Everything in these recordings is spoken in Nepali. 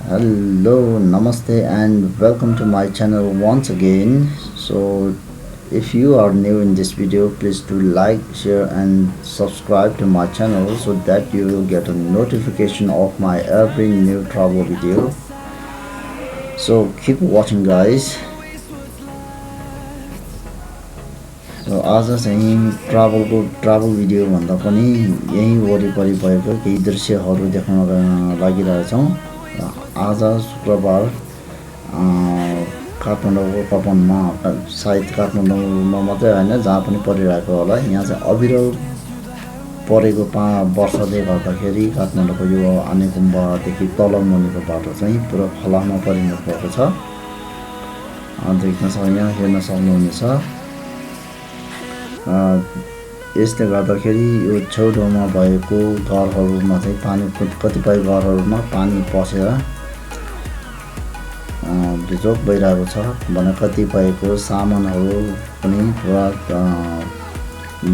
Hello, namaste, and welcome to my channel once again. So, if you are new in this video, please do like, share, and subscribe to my channel so that you will get a notification of my every new travel video. So, keep watching, guys. So, आज चाहिँ ट्राभल भिडियो भन्दा पनि यही वरिपरि भएको केही दृश्यहरू देखाउन लागिरहेछौँ। आज शुक्रबार काठमाडौँको कपनमा सायद काठमाडौँमा मात्रै होइन जहाँ पनि परिरहेको होला यहाँ चाहिँ अविरल परेको वर्षले गर्दाखेरि काठमाडौँको यो आनेगुम्बादेखि तल मुनिको बाटो चाहिँ पुरा खलामा परिणत भएको छ। यहाँ हेर्न सक्नुहुनेछ। यसले गर्दाखेरि यो छेउछाउमा भएको घरहरूमा चाहिँ पानी कतिपय घरहरूमा पानी पसेर भिजोक भइरहेको छ भने कतिपयको सामानहरू पनि पुरा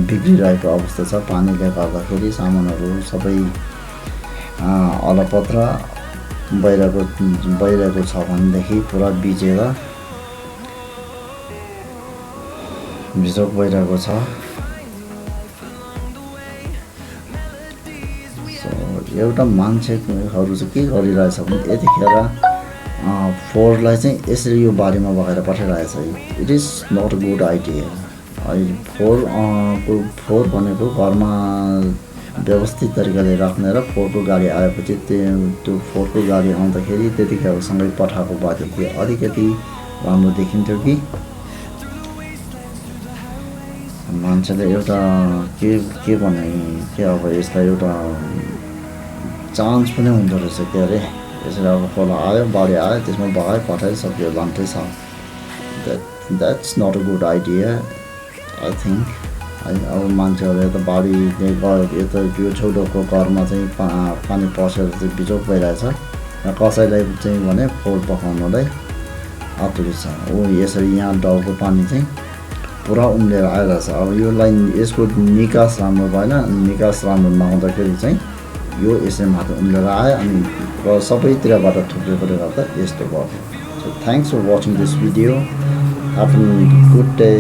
बिग्रिरहेको अवस्था छ। पानीले गर्दाखेरि सामानहरू सबै अलपत्र भइरहेको छ भनेदेखि पुरा भिजेर भिजोक भइरहेको छ। एउटा मान्छेहरू चाहिँ के गरिरहेछ भने यतिखेर फोहोरलाई चाहिँ यसरी यो बारीमा बगाएर पठाइरहेछ। It is not a good idea. फोहोर भनेको घरमा व्यवस्थित तरिकाले राख्ने र फोहोरको गाडी आएपछि त्यो फोहोरको गाडी आउँदाखेरि त्यतिखेर सँगै पठाएको भएदेखि अलिकति राम्रो देखिन्थ्यो कि मान्छेले एउटा के भने के अब यसलाई एउटा चान्स पनि हुँदो रहेछ के अरे यसरी अब खोला आयो बाढी आयो त्यसमा बगायो पठायो सक्यो लान्थै छ। That's not a good idea I think है। अब मान्छेहरू यता बाढीले यता यो छेउछाउको घरमा चाहिँ पानी पसेर चाहिँ बिजोक भइरहेछ र कसैलाई चाहिँ भने फोहोर पकाउनलाई आतुरी छ। यसरी यहाँ डाउको पानी चाहिँ पुरा उम्लेर आइरहेछ। अब यो लाइन यसको निकास राम्रो भएन। निकास राम्रो नहुँदाखेरि चाहिँ यो यसै माथि उम्लेर आयो अनि सबैतिरबाट थुप्रेकोले गर्दा यस्तो भयो। So thanks for watching this video. Have a good day.